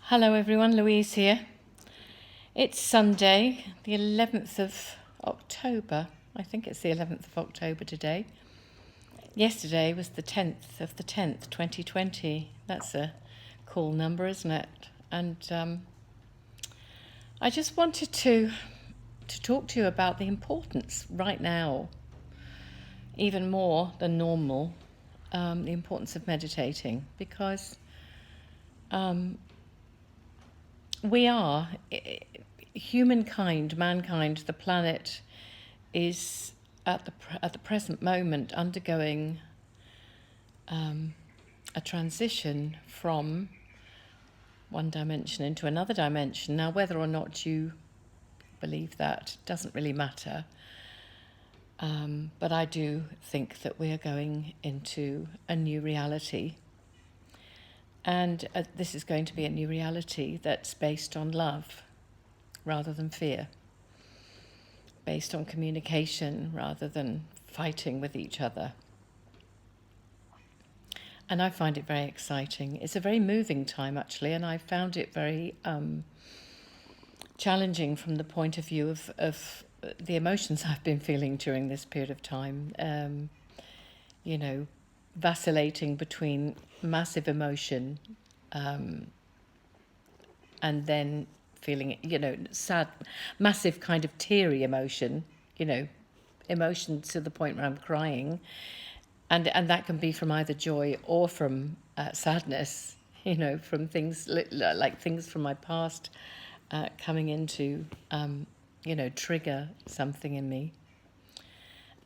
Hello everyone, Louise here. It's Sunday, the 11th of October. I think it's the 11th of October today. Yesterday was the 10th of the 10th, 2020. That's a cool number, isn't it? And I just wanted to talk to you about the importance right now, even more than normal, the importance of meditating, because we are, humankind, mankind, the planet is at the present moment undergoing a transition from one dimension into another dimension. Now, whether or not you believe that doesn't really matter, but I do think that we are going into a new reality. And this is going to be a new reality that's based on love rather than fear, based on communication rather than fighting with each other. And I find it very exciting. It's a very moving time, actually, and I found it very challenging from the point of view of the emotions I've been feeling during this period of time. Vacillating between massive emotion and then feeling, sad, massive kind of teary emotion, emotion to the point where I'm crying. And that can be from either joy or from sadness, from things like things from my past coming into, trigger something in me.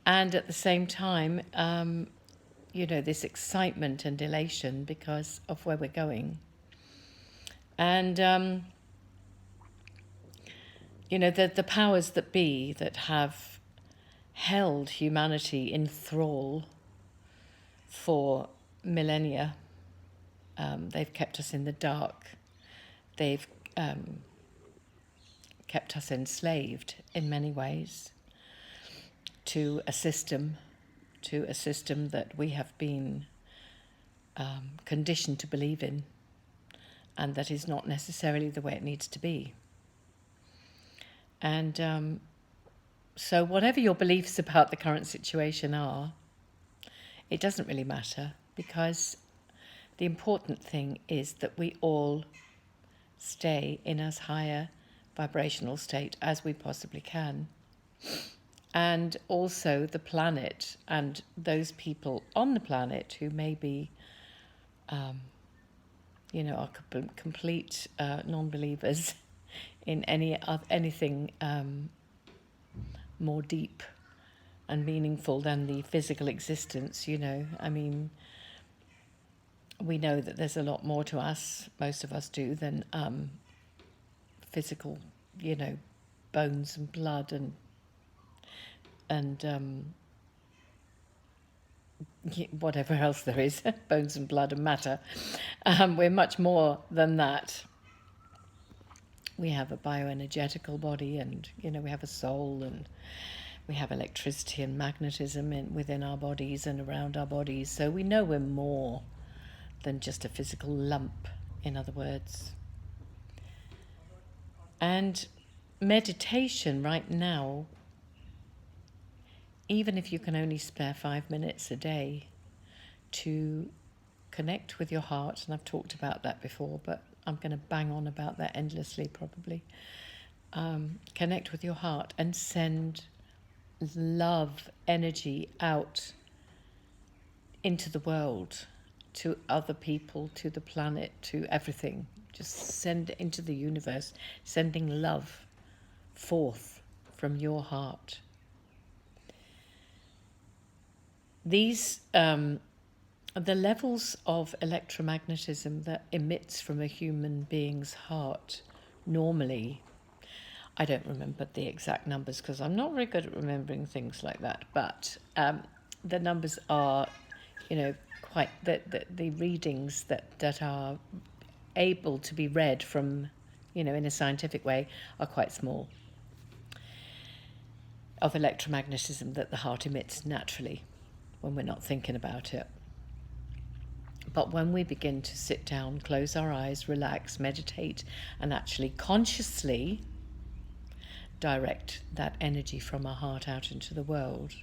And at the same time, this excitement and elation because of where we're going. And, the powers that be that have held humanity in thrall for millennia, they've kept us in the dark. They've kept us enslaved in many ways to a system that we have been conditioned to believe in, and that is not necessarily the way it needs to be. And so whatever your beliefs about the current situation are, it doesn't really matter, because the important thing is that we all stay in as higher vibrational state as we possibly can. And also the planet and those people on the planet who may be, are complete non-believers in anything more deep and meaningful than the physical existence. We know that there's a lot more to us, most of us do, than physical, bones and blood and whatever else there is, bones and blood and matter. We're much more than that. We have a bioenergetical body, and we have a soul, and we have electricity and magnetism within our bodies and around our bodies. So we know we're more than just a physical lump, in other words. And meditation right now, even if you can only spare 5 minutes a day to connect with your heart, and I've talked about that before, but I'm going to bang on about that endlessly probably. Connect with your heart and send love energy out into the world, to other people, to the planet, to everything. Just send it into the universe, sending love forth from your heart. These, the levels of electromagnetism that emits from a human being's heart normally, I don't remember the exact numbers because I'm not very good at remembering things like that, but the numbers are, quite, the readings that are able to be read from, in a scientific way, are quite small, of electromagnetism that the heart emits naturally when we're not thinking about it. But when we begin to sit down, close our eyes, relax, meditate, and actually consciously direct that energy from our heart out into the world,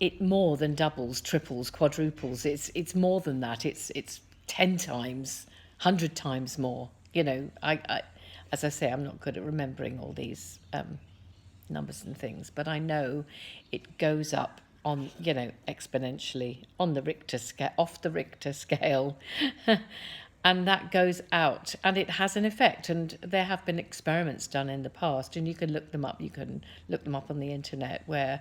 it more than doubles, triples, quadruples. It's more than that. It's 10 times, 100 times more. You know, I as I say, I'm not good at remembering all these numbers and things, but I know it goes up on, you know, exponentially on the Richter scale, off the Richter scale. And that goes out and it has an effect. And there have been experiments done in the past, and you can look them up. You can look them up on the internet where,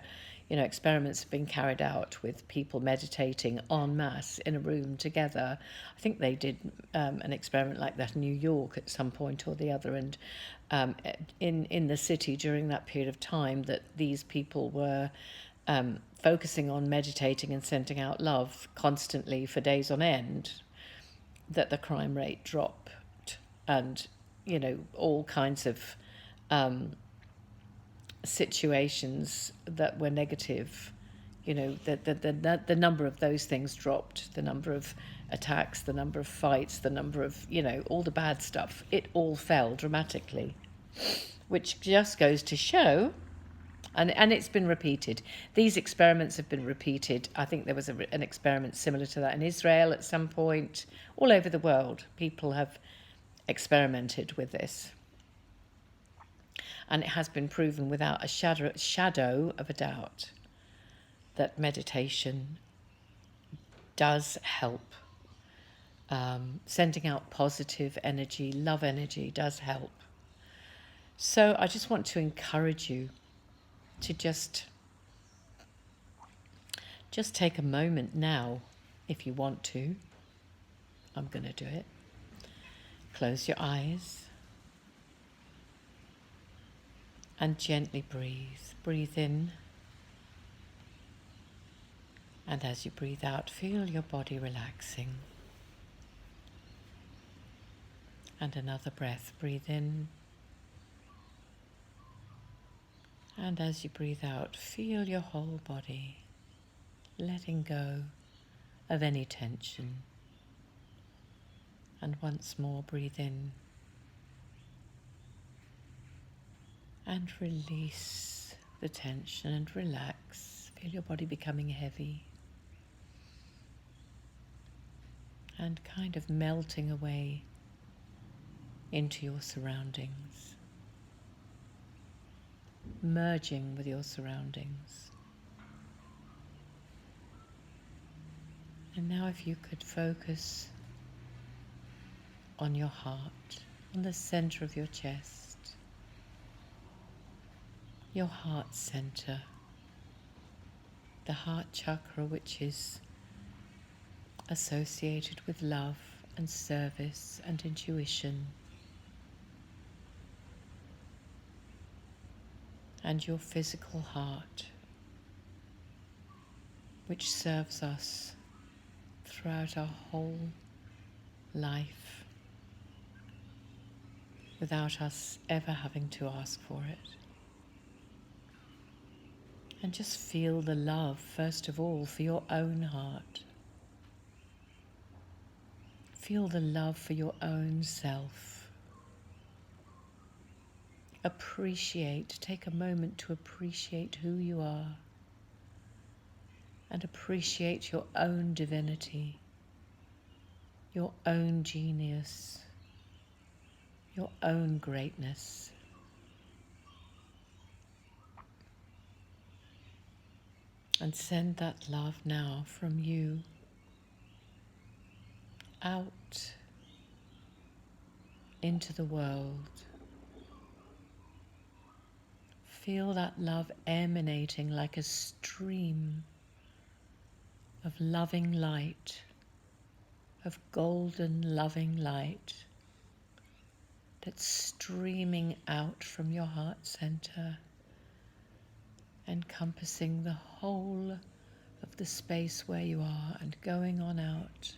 you know, experiments have been carried out with people meditating en masse in a room together. I think they did an experiment like that in New York at some point or the other, and in the city during that period of time that these people were focusing on meditating and sending out love constantly for days on end, that the crime rate dropped, and, you know, all kinds of situations that were negative, you know, the number of those things dropped, the number of attacks, the number of fights, the number of, you know, all the bad stuff, it all fell dramatically, which just goes to show, and it's been repeated. These experiments have been repeated. I think there was an experiment similar to that in Israel at some point. All over the world, people have experimented with this. And it has been proven without a shadow of a doubt that meditation does help. Sending out positive energy, love energy does help. So I just want to encourage you to just take a moment now, if you want to. I'm going to do it. Close your eyes and gently breathe. Breathe in, and as you breathe out, feel your body relaxing. And another breath. Breathe in, and as you breathe out, feel your whole body letting go of any tension. And once more, breathe in and release the tension and relax. Feel your body becoming heavy and kind of melting away into your surroundings, merging with your surroundings. And now if you could focus on your heart, on the center of your chest, your heart center, the heart chakra, which is associated with love and service and intuition, and your physical heart, which serves us throughout our whole life without us ever having to ask for it. And just feel the love, first of all, for your own heart. Feel the love for your own self. Take a moment to appreciate who you are and appreciate your own divinity, your own genius, your own greatness. And send that love now from you out into the world. Feel that love emanating like a stream of loving light, of golden loving light that's streaming out from your heart center, encompassing the whole of the space where you are and going on out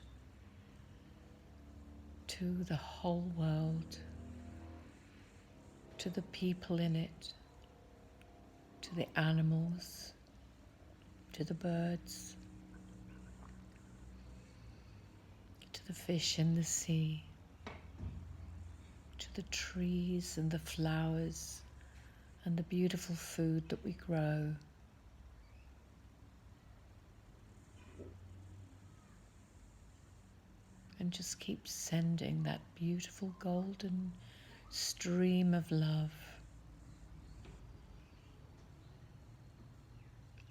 to the whole world, to the people in it, to the animals, to the birds, the fish in the sea, to the trees and the flowers and the beautiful food that we grow. And just keep sending that beautiful golden stream of love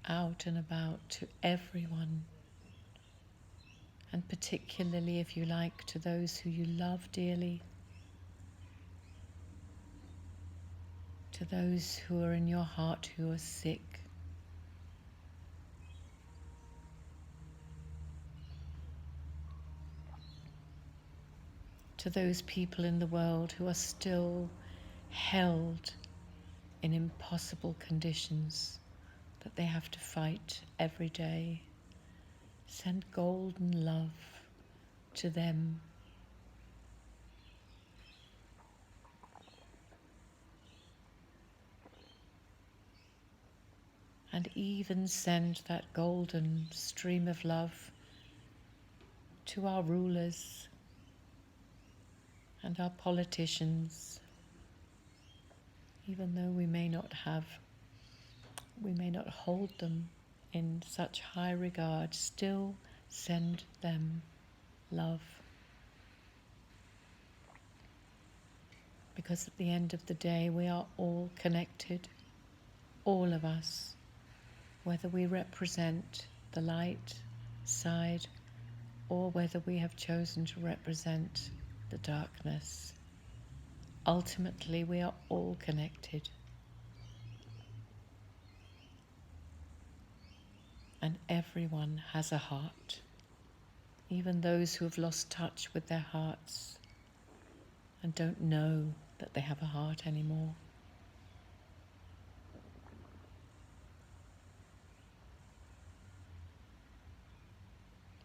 out and about to everyone, and particularly, if you like, to those who you love dearly, to those who are in your heart who are sick, to those people in the world who are still held in impossible conditions that they have to fight every day. Send golden love to them. And even send that golden stream of love to our rulers and our politicians, even though we may not hold them in such high regard, still send them love. Because at the end of the day, we are all connected, all of us, whether we represent the light side or whether we have chosen to represent the darkness. Ultimately, we are all connected. And everyone has a heart, even those who have lost touch with their hearts and don't know that they have a heart anymore.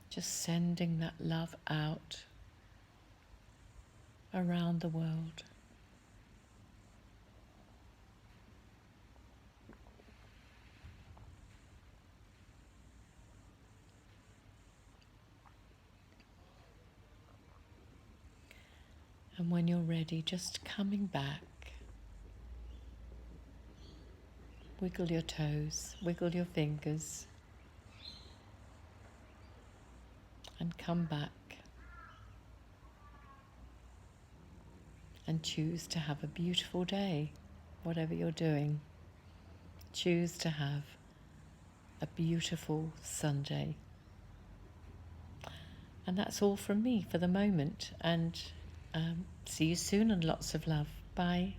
Just sending that love out around the world. And when you're ready, just coming back. Wiggle your toes, wiggle your fingers, and come back. And choose to have a beautiful day, whatever you're doing. Choose to have a beautiful Sunday. And that's all from me for the moment. And see you soon, and lots of love. Bye.